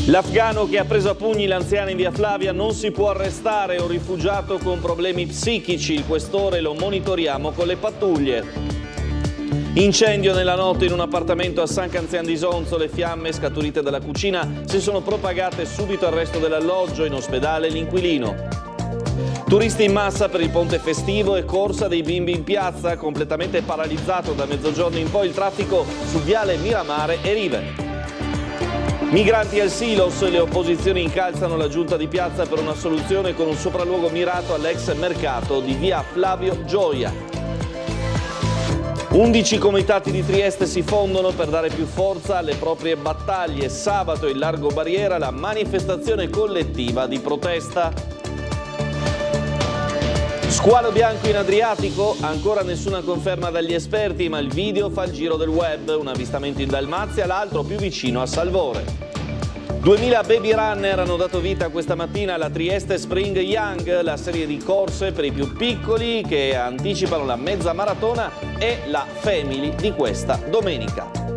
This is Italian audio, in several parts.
L'afgano che ha preso a pugni l'anziana in via Flavia non si può arrestare, è un rifugiato con problemi psichici, il questore lo monitoriamo con le pattuglie. Incendio nella notte in un appartamento a San Canzian d'Isonzo, le fiamme scaturite dalla cucina si sono propagate subito al resto dell'alloggio, in ospedale l'inquilino. Turisti in massa per il ponte festivo e corsa dei bimbi in piazza, completamente paralizzato da mezzogiorno in poi il traffico su viale Miramare e Rive. Migranti al Silos, le opposizioni incalzano la giunta di piazza per una soluzione con un sopralluogo mirato all'ex mercato di via Flavio Gioia. 11 comitati di Trieste si fondono per dare più forza alle proprie battaglie. Sabato in Largo Barriera la manifestazione collettiva di protesta. Squalo bianco in Adriatico, ancora nessuna conferma dagli esperti, ma il video fa il giro del web. Un avvistamento in Dalmazia, l'altro più vicino a Salvore. 2000 baby runner hanno dato vita questa mattina alla Trieste Spring Young, la serie di corse per i più piccoli che anticipano la mezza maratona e la Family di questa domenica.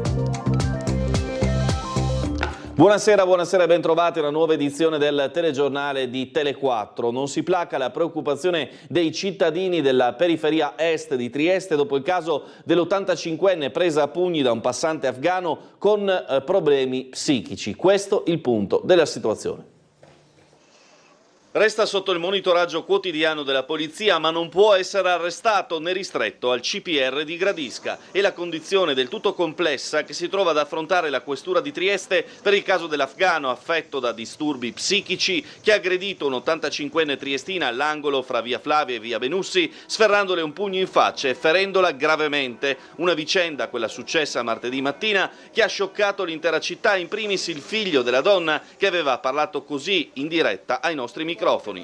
Buonasera, buonasera e ben trovati a una nuova edizione del telegiornale di Tele4. Non si placa la preoccupazione dei cittadini della periferia est di Trieste dopo il caso dell'85enne presa a pugni da un passante afgano con problemi psichici. Questo il punto della situazione. Resta sotto il monitoraggio quotidiano della polizia, ma non può essere arrestato né ristretto al CPR di Gradisca. È la condizione del tutto complessa che si trova ad affrontare la questura di Trieste per il caso dell'afgano affetto da disturbi psichici che ha aggredito un 85enne triestina all'angolo fra via Flavia e via Benussi, sferrandole un pugno in faccia e ferendola gravemente. Una vicenda, quella successa martedì mattina, che ha scioccato l'intera città, in primis il figlio della donna che aveva parlato così in diretta ai nostri microfoni.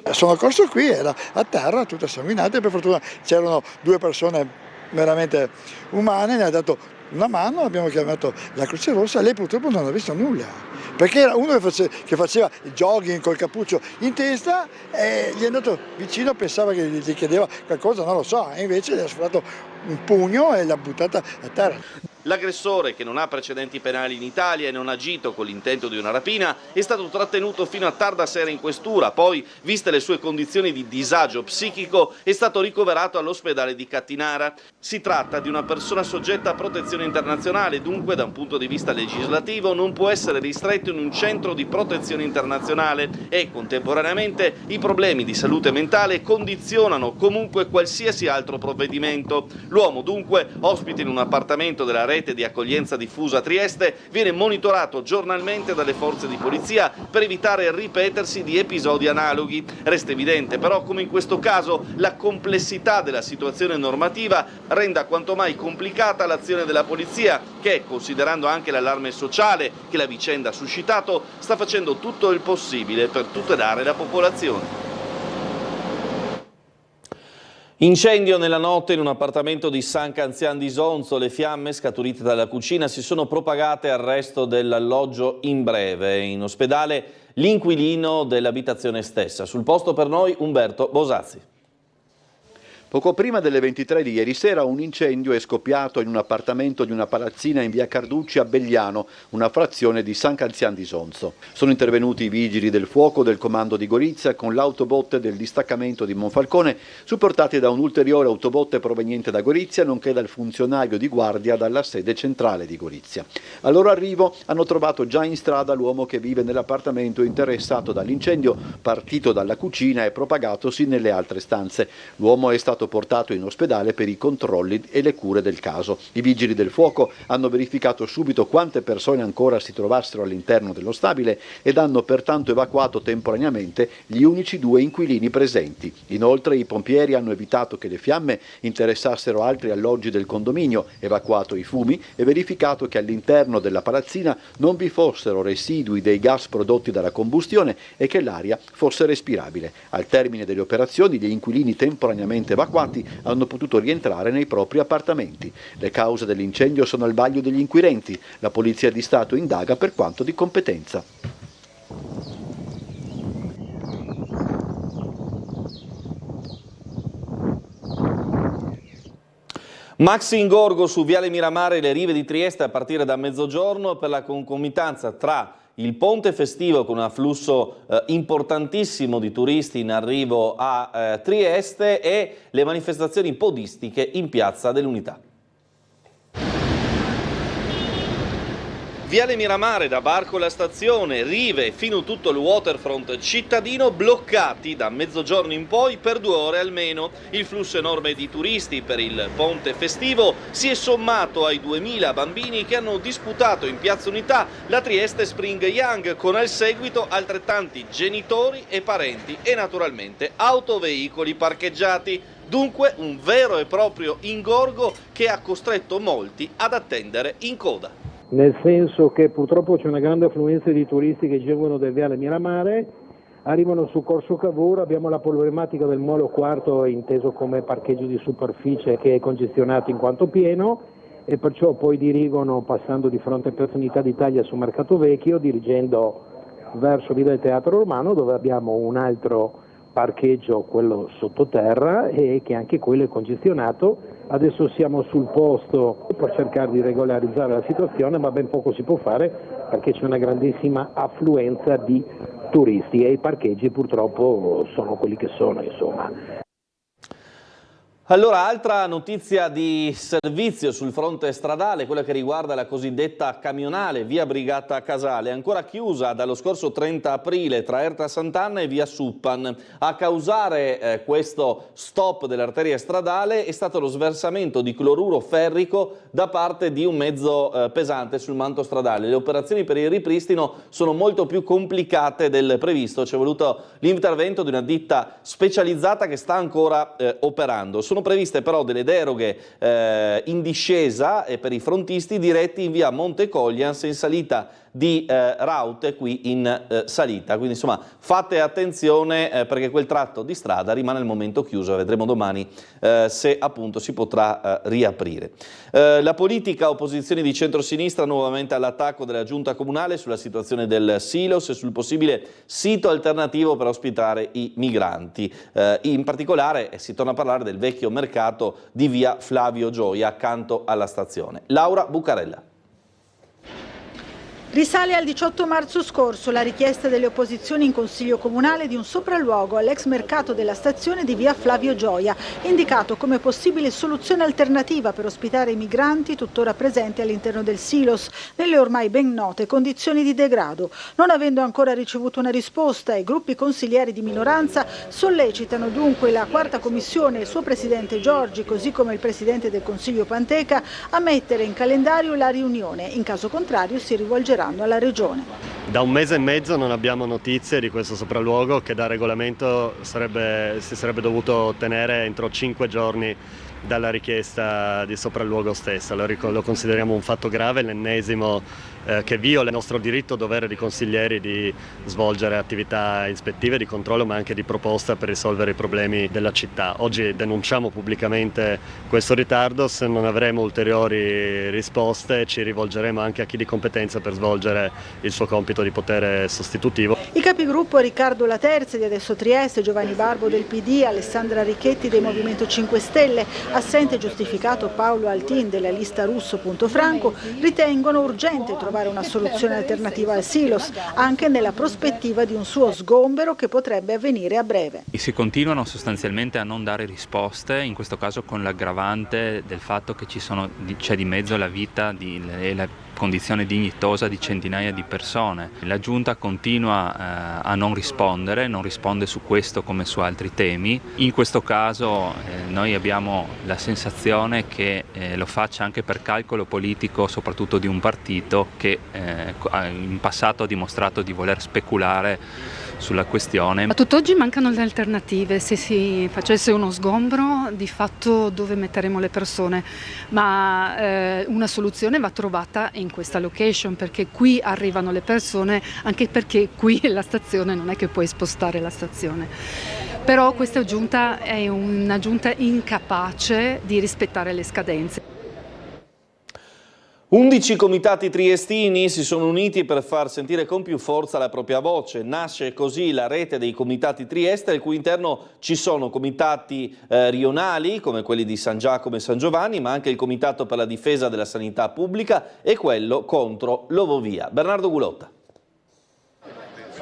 Sono corso qui, era a terra, tutta sanguinata, per fortuna c'erano due persone veramente umane, ne ha dato una mano, abbiamo chiamato la Croce Rossa, lei purtroppo non ha visto nulla, perché era uno che faceva jogging col cappuccio in testa e gli è andato vicino, pensava che gli chiedeva qualcosa, non lo so, e invece gli ha sfiorato un pugno e l'ha buttata a terra. L'aggressore, che non ha precedenti penali in Italia e non ha agito con l'intento di una rapina, è stato trattenuto fino a tarda sera in questura, poi, viste le sue condizioni di disagio psichico, è stato ricoverato all'ospedale di Cattinara. Si tratta di una persona soggetta a protezione internazionale, dunque da un punto di vista legislativo non può essere ristretto in un centro di protezione internazionale e, contemporaneamente, i problemi di salute mentale condizionano comunque qualsiasi altro provvedimento. L'uomo, dunque, ospite in un appartamento della rete di accoglienza diffusa a Trieste, viene monitorato giornalmente dalle forze di polizia per evitare il ripetersi di episodi analoghi. Resta evidente però come in questo caso la complessità della situazione normativa renda quanto mai complicata l'azione della polizia che, considerando anche l'allarme sociale che la vicenda ha suscitato, sta facendo tutto il possibile per tutelare la popolazione. Incendio nella notte in un appartamento di San Canzian d'Isonzo, le fiamme scaturite dalla cucina si sono propagate al resto dell'alloggio in breve. In ospedale l'inquilino dell'abitazione stessa. Sul posto per noi Umberto Bosazzi. Poco prima delle 23 di ieri sera un incendio è scoppiato in un appartamento di una palazzina in via Carducci a Begliano, una frazione di San Canzian d'Isonzo. Sono intervenuti i vigili del fuoco del comando di Gorizia con l'autobotte del distaccamento di Monfalcone, supportati da un ulteriore autobotte proveniente da Gorizia, nonché dal funzionario di guardia dalla sede centrale di Gorizia. Al loro arrivo hanno trovato già in strada l'uomo che vive nell'appartamento interessato dall'incendio, partito dalla cucina e propagatosi nelle altre stanze. L'uomo è stato portato in ospedale per i controlli e le cure del caso. I vigili del fuoco hanno verificato subito quante persone ancora si trovassero all'interno dello stabile ed hanno pertanto evacuato temporaneamente gli unici due inquilini presenti. Inoltre i pompieri hanno evitato che le fiamme interessassero altri alloggi del condominio, evacuato i fumi e verificato che all'interno della palazzina non vi fossero residui dei gas prodotti dalla combustione e che l'aria fosse respirabile. Al termine delle operazioni gli inquilini temporaneamente evacuati hanno potuto rientrare nei propri appartamenti. Le cause dell'incendio sono al vaglio degli inquirenti. La Polizia di Stato indaga per quanto di competenza. Maxi ingorgo su viale Miramare e le rive di Trieste a partire da mezzogiorno per la concomitanza tra il ponte festivo con un afflusso importantissimo di turisti in arrivo a Trieste e le manifestazioni podistiche in Piazza dell'Unità. Viale Miramare da Barco la stazione, rive fino tutto il waterfront cittadino bloccati da mezzogiorno in poi per 2 ore almeno. Il flusso enorme di turisti per il ponte festivo si è sommato ai 2000 bambini che hanno disputato in Piazza Unità la Trieste Spring Young, con al seguito altrettanti genitori e parenti e naturalmente autoveicoli parcheggiati. Dunque un vero e proprio ingorgo che ha costretto molti ad attendere in coda. Nel senso che purtroppo c'è una grande affluenza di turisti che giungono del Viale Miramare, arrivano su Corso Cavour, abbiamo la problematica del molo quarto inteso come parcheggio di superficie che è congestionato in quanto pieno e perciò poi dirigono passando di fronte a Piazza Unità d'Italia su Mercato Vecchio, dirigendo verso Via del Teatro Romano dove abbiamo un altro parcheggio, quello sottoterra, e che anche quello è congestionato. Adesso siamo sul posto per cercare di regolarizzare la situazione, ma ben poco si può fare perché c'è una grandissima affluenza di turisti e i parcheggi purtroppo sono quelli che sono, insomma. Allora, altra notizia di servizio sul fronte stradale, quella che riguarda la cosiddetta camionale via Brigata Casale, ancora chiusa dallo scorso 30 aprile tra Erta Sant'Anna e via Suppan. A causare questo stop dell'arteria stradale è stato lo sversamento di cloruro ferrico da parte di un mezzo pesante sul manto stradale. Le operazioni per il ripristino sono molto più complicate del previsto, c'è voluto l'intervento di una ditta specializzata che sta ancora operando. Sono previste però delle deroghe in discesa e per i frontisti diretti in via Monte Coglians in salita di Raute qui in salita, quindi insomma fate attenzione perché quel tratto di strada rimane al momento chiuso, vedremo domani se appunto si potrà riaprire. La politica opposizione di centrosinistra nuovamente all'attacco della giunta comunale sulla situazione del Silos e sul possibile sito alternativo per ospitare i migranti. In particolare si torna a parlare del vecchio mercato di via Flavio Gioia accanto alla stazione. Laura Bucarella. Risale al 18 marzo scorso la richiesta delle opposizioni in Consiglio Comunale di un sopralluogo all'ex mercato della stazione di via Flavio Gioia, indicato come possibile soluzione alternativa per ospitare i migranti tuttora presenti all'interno del Silos, nelle ormai ben note condizioni di degrado. Non avendo ancora ricevuto una risposta, i gruppi consiglieri di minoranza sollecitano dunque la quarta commissione e il suo presidente Giorgi, così come il presidente del Consiglio Panteca, a mettere in calendario la riunione. In caso contrario si rivolgerà alla Regione. Da 1 mese e mezzo non abbiamo notizie di questo sopralluogo che da regolamento si sarebbe dovuto ottenere entro 5 giorni dalla richiesta di sopralluogo stessa. Lo consideriamo un fatto grave, l'ennesimo che viola il nostro diritto dovere di consiglieri di svolgere attività ispettive, di controllo ma anche di proposta per risolvere i problemi della città. Oggi denunciamo pubblicamente questo ritardo, se non avremo ulteriori risposte ci rivolgeremo anche a chi di competenza per svolgere il suo compito di potere sostitutivo. I capigruppo Riccardo Laterza di Adesso Trieste, Giovanni Barbo del PD, Alessandra Ricchetti del Movimento 5 Stelle, assente giustificato Paolo Altin della lista Russo Punto Franco, ritengono urgente trovare una soluzione alternativa al Silos, anche nella prospettiva di un suo sgombero che potrebbe avvenire a breve. Si continuano sostanzialmente a non dare risposte, in questo caso con l'aggravante del fatto che c'è di mezzo la vita e la condizione dignitosa di centinaia di persone. La Giunta continua a non rispondere, non risponde su questo come su altri temi. In questo caso noi abbiamo la sensazione che lo faccia anche per calcolo politico, soprattutto di un partito che in passato ha dimostrato di voler speculare sulla questione. A tutt'oggi mancano le alternative, se si facesse uno sgombro di fatto dove metteremo le persone, ma una soluzione va trovata in questa location perché qui arrivano le persone, anche perché qui la stazione non è che puoi spostare la stazione. Però questa giunta è una giunta incapace di rispettare le scadenze. 11 comitati triestini si sono uniti per far sentire con più forza la propria voce. Nasce così la rete dei comitati Trieste, al cui interno ci sono comitati rionali, come quelli di San Giacomo e San Giovanni, ma anche il comitato per la difesa della sanità pubblica e quello contro l'ovovia. Bernardo Gulotta.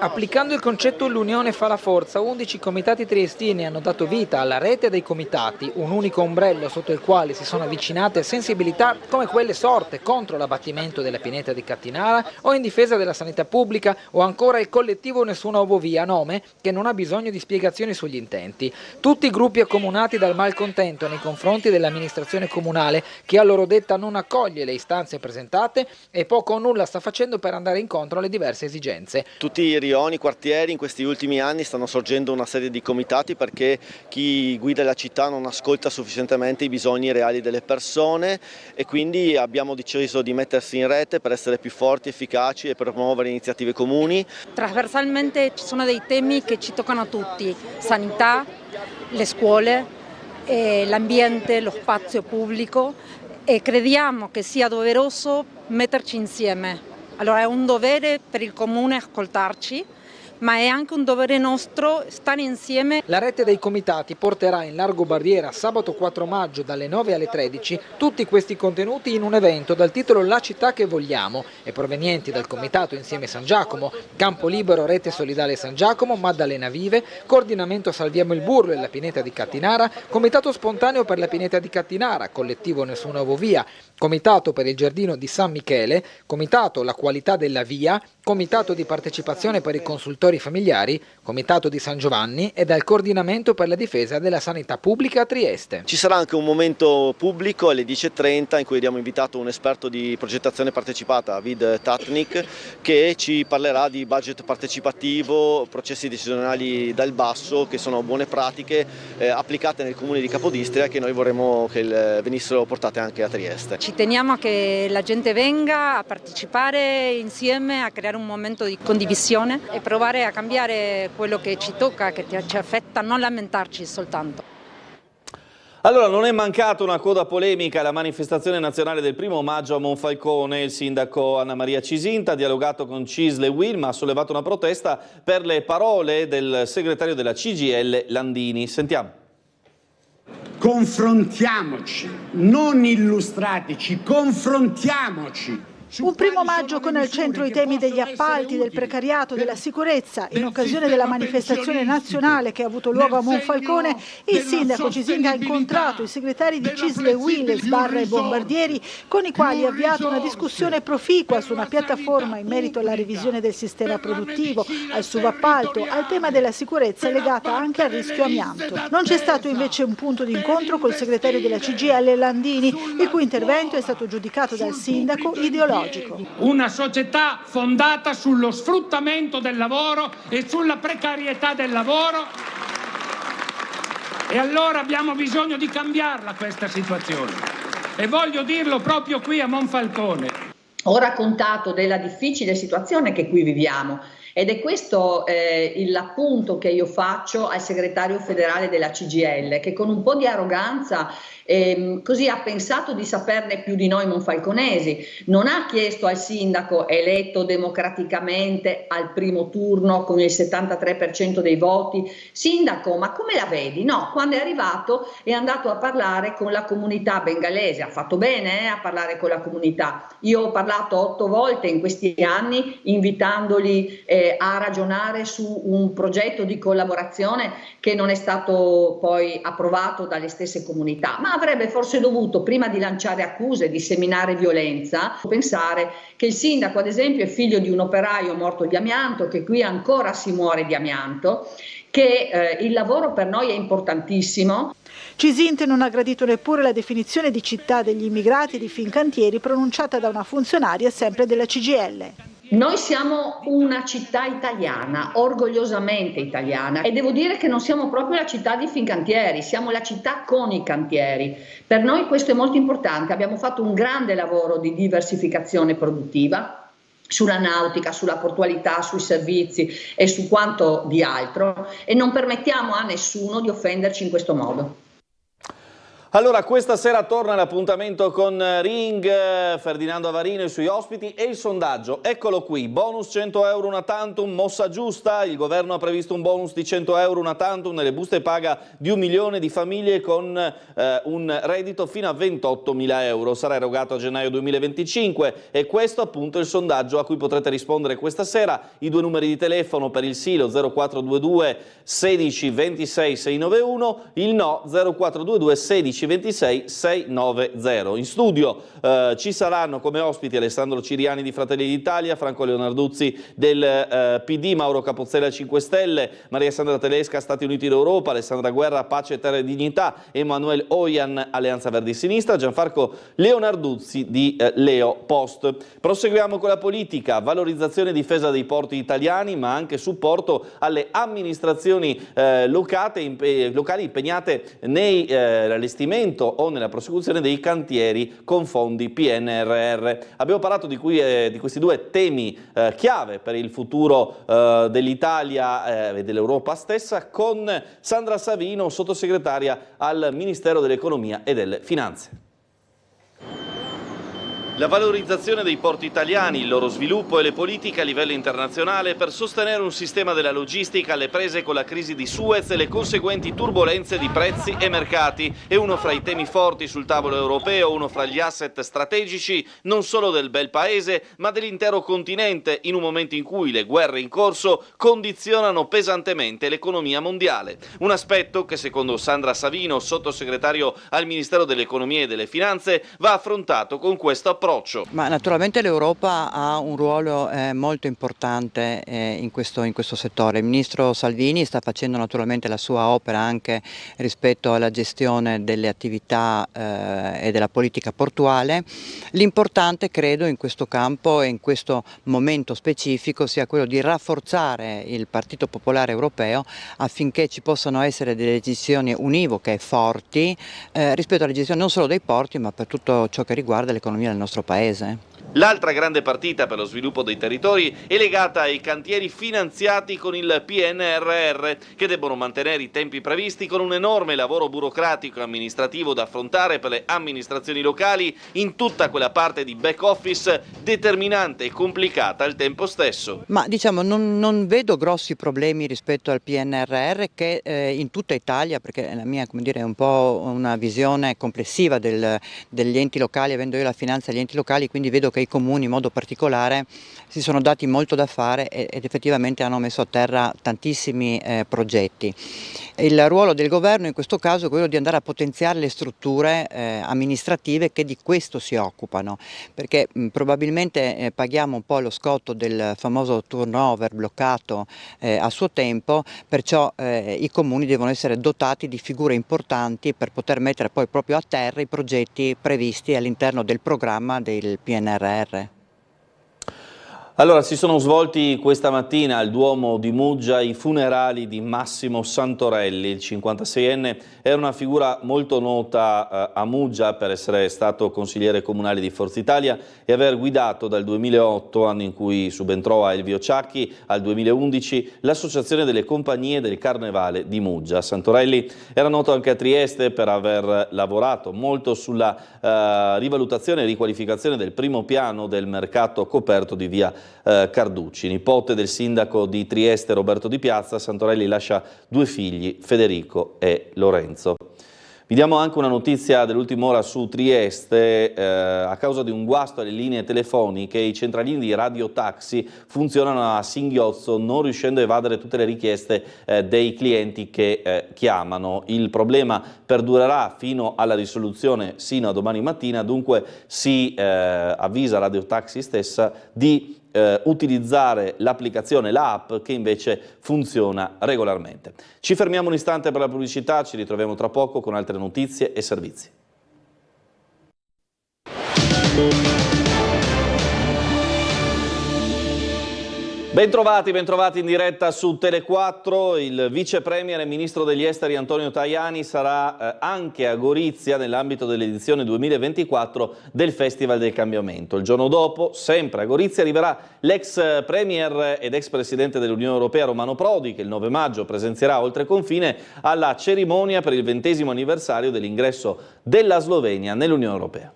Applicando il concetto l'unione fa la forza, 11 comitati triestini hanno dato vita alla rete dei comitati, un unico ombrello sotto il quale si sono avvicinate sensibilità come quelle sorte contro l'abbattimento della pineta di Cattinara o in difesa della sanità pubblica, o ancora il collettivo Nessuna Ovovia, nome che non ha bisogno di spiegazioni sugli intenti. Tutti i gruppi accomunati dal malcontento nei confronti dell'amministrazione comunale, che a loro detta non accoglie le istanze presentate e poco o nulla sta facendo per andare incontro alle diverse esigenze. Tutti i rioni, quartieri in questi ultimi anni stanno sorgendo una serie di comitati perché chi guida la città non ascolta sufficientemente i bisogni reali delle persone, e quindi abbiamo deciso di mettersi in rete per essere più forti, efficaci e per promuovere iniziative comuni. Trasversalmente ci sono dei temi che ci toccano a tutti: sanità, le scuole, l'ambiente, lo spazio pubblico, e crediamo che sia doveroso metterci insieme. Allora è un dovere per il comune ascoltarci, ma è anche un dovere nostro stare insieme. La rete dei comitati porterà in Largo Barriera sabato 4 maggio dalle 9 alle 13 tutti questi contenuti in un evento dal titolo La città che vogliamo, e provenienti dal comitato Insieme San Giacomo, Campo Libero Rete Solidale San Giacomo, Maddalena Vive, Coordinamento Salviamo il Burlo e la Pineta di Cattinara, Comitato Spontaneo per la Pineta di Cattinara, Collettivo Nessuna Ovovia, Comitato per il Giardino di San Michele, Comitato La Qualità della Via, Comitato di Partecipazione per i Consultori Familiari, Comitato di San Giovanni e dal Coordinamento per la Difesa della Sanità Pubblica a Trieste. Ci sarà anche un momento pubblico alle 10:30 in cui abbiamo invitato un esperto di progettazione partecipata, Vid Tatnik, che ci parlerà di budget partecipativo, processi decisionali dal basso, che sono buone pratiche applicate nel comune di Capodistria, che noi vorremmo che venissero portate anche a Trieste. Ci teniamo a che la gente venga a partecipare insieme, a creare un momento di condivisione e provare a cambiare quello che ci tocca, che ci affetta, non lamentarci soltanto. Allora, non è mancata una coda polemica alla manifestazione nazionale del 1° maggio a Monfalcone. Il sindaco Anna Maria Cisinta ha dialogato con CISL e UIL, ma ha sollevato una protesta per le parole del segretario della CGIL Landini. Sentiamo. Confrontiamoci, non illustrateci, confrontiamoci. Un 1° maggio con al centro i temi degli appalti, del precariato, della sicurezza. In occasione della manifestazione nazionale che ha avuto luogo a Monfalcone, il sindaco Cisinta ha incontrato i segretari di CISL e UIL, Sbarra e Bombardieri, con i quali ha avviato una discussione proficua su una piattaforma in merito alla revisione del sistema produttivo, al subappalto, al tema della sicurezza legata anche al rischio amianto. Non c'è stato invece un punto di incontro col segretario della CGIL Landini, il cui intervento è stato giudicato dal sindaco ideologico. Una società fondata sullo sfruttamento del lavoro e sulla precarietà del lavoro, e allora abbiamo bisogno di cambiarla questa situazione, e voglio dirlo proprio qui a Monfalcone. Ho raccontato della difficile situazione che qui viviamo, ed è questo l'appunto che io faccio al segretario federale della CGIL, che con un po' di arroganza così ha pensato di saperne più di noi monfalconesi. Non ha chiesto al sindaco eletto democraticamente al primo turno con il 73% dei voti: sindaco, ma come la vedi? No, quando è arrivato è andato a parlare con la comunità bengalese. Ha fatto bene a parlare con la comunità. Io ho parlato 8 volte in questi anni invitandoli a ragionare su un progetto di collaborazione che non è stato poi approvato dalle stesse comunità, ma avrebbe forse dovuto, prima di lanciare accuse, di seminare violenza, pensare che il sindaco, ad esempio, è figlio di un operaio morto di amianto, che qui ancora si muore di amianto, che il lavoro per noi è importantissimo. Cisinta non ha gradito neppure la definizione di città degli immigrati e di Fincantieri pronunciata da una funzionaria sempre della CGIL. Noi siamo una città italiana, orgogliosamente italiana, e devo dire che non siamo proprio la città di Fincantieri, siamo la città con i cantieri. Per noi questo è molto importante. Abbiamo fatto un grande lavoro di diversificazione produttiva sulla nautica, sulla portualità, sui servizi e su quanto di altro, e non permettiamo a nessuno di offenderci in questo modo. Allora, questa sera torna l'appuntamento con Ring, Ferdinando Avarino e i suoi ospiti e il sondaggio. Eccolo qui, bonus 100 euro una tantum, mossa giusta. Il governo ha previsto un bonus di 100 euro una tantum nelle buste paga di 1 milione di famiglie con un reddito fino a 28.000 euro. Sarà erogato a gennaio 2025 e questo appunto è il sondaggio a cui potrete rispondere questa sera. I 2 numeri di telefono per il sì, lo 0422 16 26 691, il no 0422 16 26 690. In studio ci saranno come ospiti Alessandro Ciriani di Fratelli d'Italia, Franco Leonarduzzi del PD, Mauro Capozzella 5 Stelle, Maria Sandra Telesca Stati Uniti d'Europa, Alessandra Guerra Pace, Terra e Dignità, Emanuele Oian Alleanza Verdi Sinistra, Gianfranco Leonarduzzi di Leo Post. Proseguiamo con la politica, valorizzazione e difesa dei porti italiani ma anche supporto alle amministrazioni locali impegnate nei allestimento o nella prosecuzione dei cantieri con fondi PNRR. Abbiamo parlato di questi 2 temi chiave per il futuro dell'Italia e dell'Europa stessa con Sandra Savino, sottosegretaria al Ministero dell'Economia e delle Finanze. La valorizzazione dei porti italiani, il loro sviluppo e le politiche a livello internazionale per sostenere un sistema della logistica alle prese con la crisi di Suez e le conseguenti turbolenze di prezzi e mercati è uno fra i temi forti sul tavolo europeo, uno fra gli asset strategici non solo del bel paese ma dell'intero continente in un momento in cui le guerre in corso condizionano pesantemente l'economia mondiale. Un aspetto che secondo Sandra Savino, sottosegretario al Ministero dell'Economia e delle Finanze, va affrontato con questo approccio. Ma naturalmente l'Europa ha un ruolo molto importante in questo settore. Il ministro Salvini sta facendo naturalmente la sua opera anche rispetto alla gestione delle attività e della politica portuale. L'importante credo in questo campo e in questo momento specifico sia quello di rafforzare il Partito Popolare Europeo affinché ci possano essere delle decisioni univoche e forti rispetto alla gestione non solo dei porti ma per tutto ciò che riguarda l'economia del nostro Paese. L'altra grande partita per lo sviluppo dei territori è legata ai cantieri finanziati con il PNRR, che debbono mantenere i tempi previsti con un enorme lavoro burocratico e amministrativo da affrontare per le amministrazioni locali in tutta quella parte di back office determinante e complicata al tempo stesso. Ma diciamo non vedo grossi problemi rispetto al PNRR che in tutta Italia, perché la mia è un po' una visione complessiva degli enti locali, avendo io la finanza agli enti locali, quindi vedo che i comuni in modo particolare si sono dati molto da fare ed effettivamente hanno messo a terra tantissimi progetti. Il ruolo del governo in questo caso è quello di andare a potenziare le strutture amministrative che di questo si occupano, perché probabilmente paghiamo un po' lo scotto del famoso turnover bloccato a suo tempo, perciò i comuni devono essere dotati di figure importanti per poter mettere poi proprio a terra i progetti previsti all'interno del programma del PNRR. Allora, si sono svolti questa mattina al Duomo di Muggia i funerali di Massimo Santorelli. Il 56enne era una figura molto nota a Muggia per essere stato consigliere comunale di Forza Italia e aver guidato dal 2008, anno in cui subentrò a Elvio Ciacchi, al 2011 l'Associazione delle Compagnie del Carnevale di Muggia. Santorelli era noto anche a Trieste per aver lavorato molto sulla rivalutazione e riqualificazione del primo piano del mercato coperto di via Carducci. Nipote del sindaco di Trieste Roberto Di Piazza, Santorelli lascia 2 figli, Federico e Lorenzo. Vi diamo anche una notizia dell'ultima ora su Trieste. A causa di un guasto alle linee telefoniche, i centralini di radiotaxi funzionano a singhiozzo, non riuscendo a evadere tutte le richieste dei clienti che chiamano. Il problema perdurerà fino alla risoluzione, sino a domani mattina, dunque si avvisa Radiotaxi stessa di utilizzare l'applicazione, l'app che invece funziona regolarmente. Ci fermiamo un istante per la pubblicità, ci ritroviamo tra poco con altre notizie e servizi. Bentrovati in diretta su Tele4. Il vice premier e ministro degli esteri Antonio Tajani sarà anche a Gorizia nell'ambito dell'edizione 2024 del Festival del Cambiamento. Il giorno dopo, sempre a Gorizia, arriverà l'ex premier ed ex presidente dell'Unione Europea Romano Prodi, che il 9 maggio presenzierà oltre confine alla cerimonia per il 20° anniversario dell'ingresso della Slovenia nell'Unione Europea.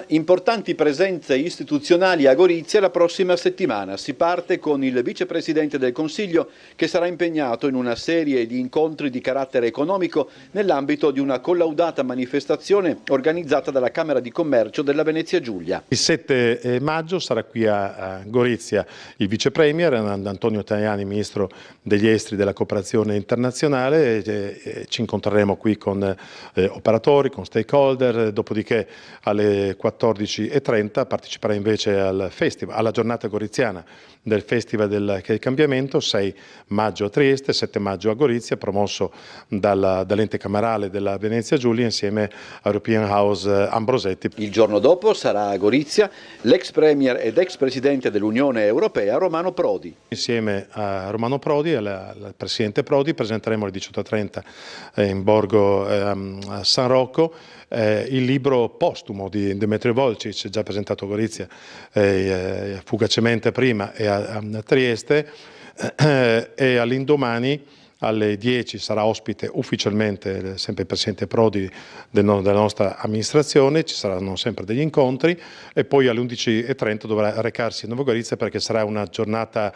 Importanti presenze istituzionali a Gorizia la prossima settimana. Si parte con il vicepresidente del Consiglio, che sarà impegnato in una serie di incontri di carattere economico nell'ambito di una collaudata manifestazione organizzata dalla Camera di Commercio della Venezia Giulia. Il 7 maggio sarà qui a Gorizia il vice premier Antonio Tajani, ministro degli esteri della cooperazione internazionale, e ci incontreremo qui con operatori, con stakeholder, dopodiché alle 14:30 parteciperà invece al festival, alla giornata goriziana del Festival del Cambiamento, 6 maggio a Trieste, 7 maggio a Gorizia, promosso dall'ente camerale della Venezia Giulia insieme a European House Ambrosetti. Il giorno dopo sarà a Gorizia l'ex premier ed ex presidente dell'Unione Europea Romano Prodi. Insieme a Romano Prodi e al presidente Prodi presenteremo alle 18:30 in borgo a San Rocco il libro postumo di Demetrio Volcic, già presentato a Gorizia fugacemente prima e a Trieste, e all'indomani alle 10 sarà ospite ufficialmente sempre il presidente Prodi della nostra amministrazione, ci saranno sempre degli incontri, e poi alle 11:30 dovrà recarsi a Nuova Gorizia perché sarà una giornata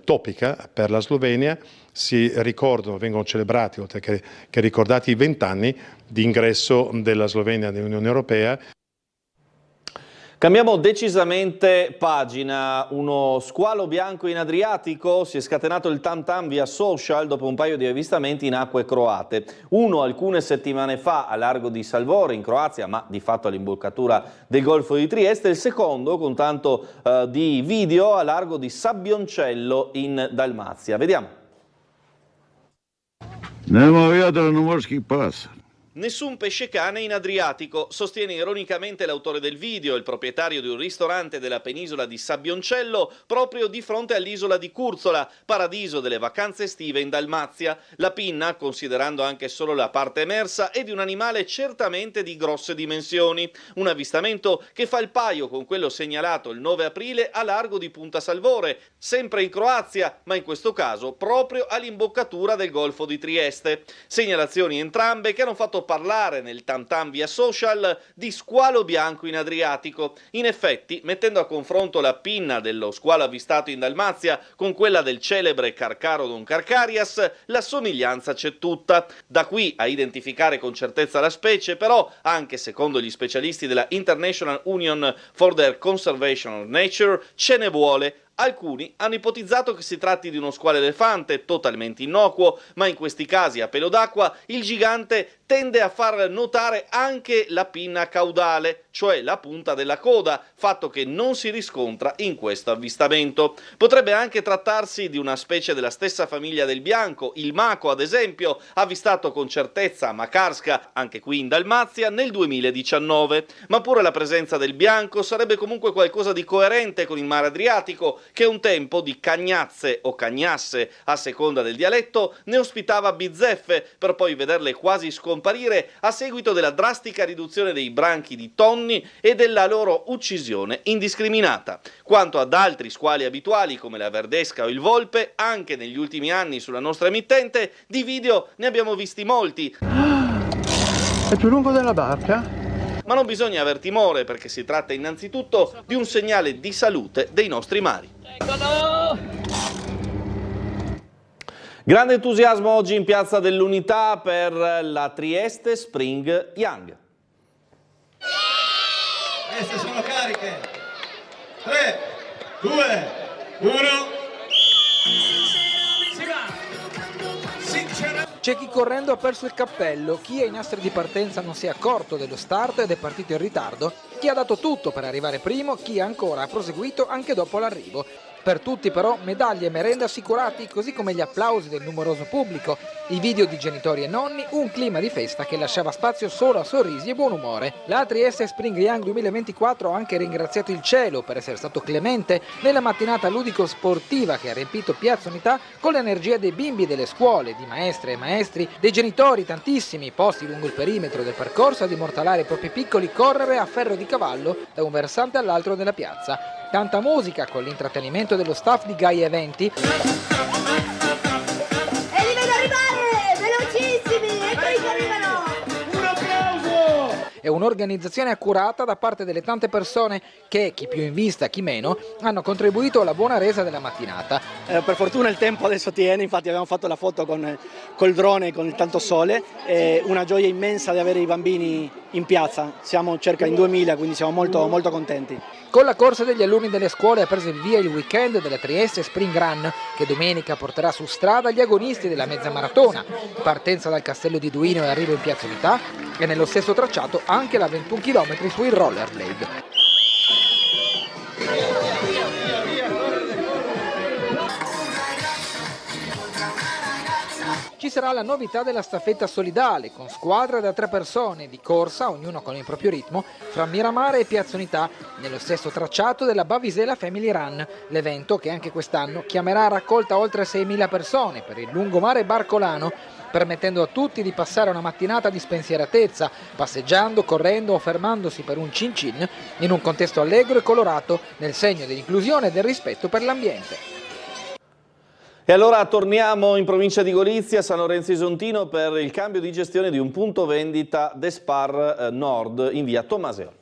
topica per la Slovenia. Si ricordano, vengono celebrati, oltre che ricordati, i 20 anni di ingresso della Slovenia nell'Unione Europea. Cambiamo decisamente pagina. Uno squalo bianco in Adriatico, si è scatenato il tam tam via social dopo un paio di avvistamenti in acque croate. Uno alcune settimane fa a largo di Salvore in Croazia, ma di fatto all'imboccatura del Golfo di Trieste. Il secondo con tanto di video a largo di Sabbioncello in Dalmazia. Vediamo. Nessun pesce cane in Adriatico, sostiene ironicamente l'autore del video, il proprietario di un ristorante della penisola di Sabbioncello, proprio di fronte all'isola di Curzola, paradiso delle vacanze estive in Dalmazia. La pinna, considerando anche solo la parte emersa, è di un animale certamente di grosse dimensioni. Un avvistamento che fa il paio con quello segnalato il 9 aprile a largo di Punta Salvore, sempre in Croazia, ma in questo caso proprio all'imboccatura del Golfo di Trieste. Segnalazioni entrambe che hanno fatto parlare nel tam tam via social di squalo bianco in Adriatico. In effetti, mettendo a confronto la pinna dello squalo avvistato in Dalmazia con quella del celebre Carcharodon carcharias, la somiglianza c'è tutta. Da qui a identificare con certezza la specie, però, anche secondo gli specialisti della International Union for the Conservation of Nature, ce ne vuole. Alcuni hanno ipotizzato che si tratti di uno squalo elefante totalmente innocuo, ma in questi casi a pelo d'acqua il gigante tende a far notare anche la pinna caudale, cioè la punta della coda, fatto che non si riscontra in questo avvistamento. Potrebbe anche trattarsi di una specie della stessa famiglia del bianco, il maco ad esempio, avvistato con certezza a Makarska, anche qui in Dalmazia, nel 2019. Ma pure la presenza del bianco sarebbe comunque qualcosa di coerente con il mare Adriatico, che un tempo di Cagnazze o Cagnasse, a seconda del dialetto, ne ospitava bizzeffe, per poi vederle quasi scomparire a seguito della drastica riduzione dei branchi di tonni e della loro uccisione indiscriminata. Quanto ad altri squali abituali come la verdesca o il volpe, anche negli ultimi anni sulla nostra emittente, di video ne abbiamo visti molti. È più lungo della barca? Ma non bisogna aver timore, perché si tratta innanzitutto di un segnale di salute dei nostri mari. Grande entusiasmo oggi in Piazza dell'Unità per la Trieste Spring Young. Queste sono cariche. 3, 2, 1. C'è chi correndo ha perso il cappello, chi ai nastri di partenza non si è accorto dello start ed è partito in ritardo, chi ha dato tutto per arrivare primo, chi ancora ha proseguito anche dopo l'arrivo. Per tutti però medaglie e merenda assicurati, così come gli applausi del numeroso pubblico, i video di genitori e nonni, un clima di festa che lasciava spazio solo a sorrisi e buon umore. La Trieste Spring Young 2024 ha anche ringraziato il cielo per essere stato clemente nella mattinata ludico-sportiva che ha riempito Piazza Unità con l'energia dei bimbi delle scuole, di maestre e maestri, dei genitori tantissimi posti lungo il perimetro del percorso ad immortalare i propri piccoli correre a ferro di cavallo da un versante all'altro della piazza. Tanta musica con l'intrattenimento dello staff di Gaia Eventi. E li vedo arrivare! Velocissimi! Eccoli che arrivano! Un applauso! È un'organizzazione accurata da parte delle tante persone che, chi più in vista, chi meno, hanno contribuito alla buona resa della mattinata. Per fortuna il tempo adesso tiene, infatti abbiamo fatto la foto col drone, con il tanto sole, è una gioia immensa di avere i bambini in piazza, siamo circa in 2000, quindi siamo molto contenti. Con la corsa degli alunni delle scuole ha preso il via il weekend della Trieste Spring Run, che domenica porterà su strada gli agonisti della mezza maratona. Partenza dal Castello di Duino e arrivo in Piazza Unità, e nello stesso tracciato anche la 21 km sui rollerblade. Ci sarà la novità della staffetta solidale, con squadre da 3 persone di corsa, ognuno con il proprio ritmo, fra Miramare e Piazza Unità, nello stesso tracciato della Bavisela Family Run, l'evento che anche quest'anno chiamerà a raccolta oltre 6.000 persone per il lungomare barcolano, permettendo a tutti di passare una mattinata di spensieratezza, passeggiando, correndo o fermandosi per un cin-cin in un contesto allegro e colorato, nel segno dell'inclusione e del rispetto per l'ambiente. E allora torniamo in provincia di Gorizia, San Lorenzo Isontino, per il cambio di gestione di un punto vendita Despar Nord in via Tommaseo.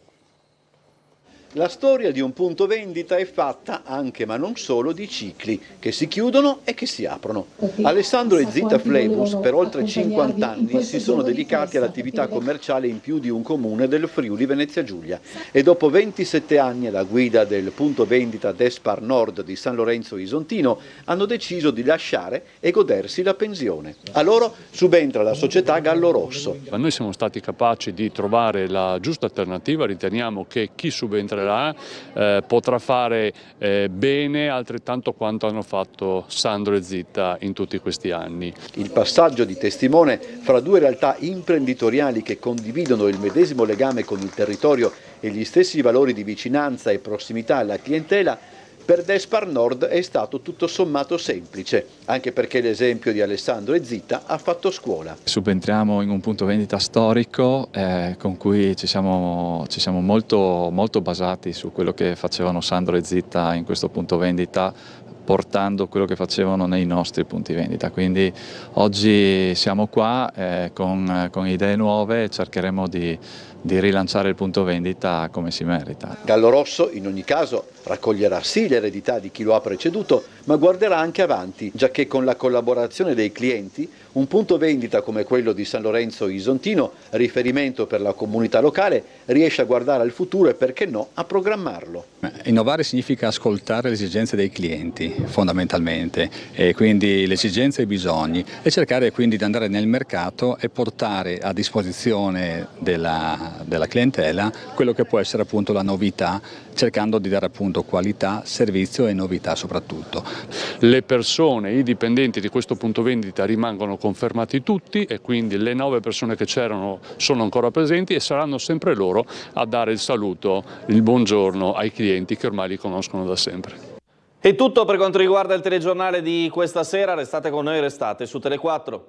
La storia di un punto vendita è fatta anche, ma non solo, di cicli che si chiudono e che si aprono. Alessandro e Zita Flavus per oltre 50 anni si sono dedicati all'attività commerciale in più di un comune del Friuli Venezia Giulia e dopo 27 anni alla guida del punto vendita Despar Nord di San Lorenzo Isontino hanno deciso di lasciare e godersi la pensione. A loro subentra la società Gallo Rosso. Noi siamo stati capaci di trovare la giusta alternativa, riteniamo che chi subentra potrà fare bene altrettanto quanto hanno fatto Sandro e Zita in tutti questi anni. Il passaggio di testimone fra due realtà imprenditoriali che condividono il medesimo legame con il territorio e gli stessi valori di vicinanza e prossimità alla clientela per Despar Nord è stato tutto sommato semplice, anche perché l'esempio di Alessandro e Zita ha fatto scuola. Subentriamo in un punto vendita storico con cui ci siamo molto basati su quello che facevano Sandro e Zita in questo punto vendita, portando quello che facevano nei nostri punti vendita. Quindi oggi siamo qua con idee nuove e cercheremo di rilanciare il punto vendita come si merita. Gallo Rosso in ogni caso raccoglierà sì l'eredità di chi lo ha preceduto, ma guarderà anche avanti, giacché con la collaborazione dei clienti un punto vendita come quello di San Lorenzo Isontino, riferimento per la comunità locale, riesce a guardare al futuro e perché no a programmarlo. Innovare significa ascoltare le esigenze dei clienti fondamentalmente, e quindi le esigenze e i bisogni, e cercare quindi di andare nel mercato e portare a disposizione della clientela quello che può essere appunto la novità, cercando di dare appunto qualità, servizio e novità soprattutto. Le persone, i dipendenti di questo punto vendita rimangono confermati tutti e quindi le 9 persone che c'erano sono ancora presenti e saranno sempre loro a dare il saluto, il buongiorno ai clienti che ormai li conoscono da sempre. È tutto per quanto riguarda il telegiornale di questa sera, restate con noi, restate su Tele4.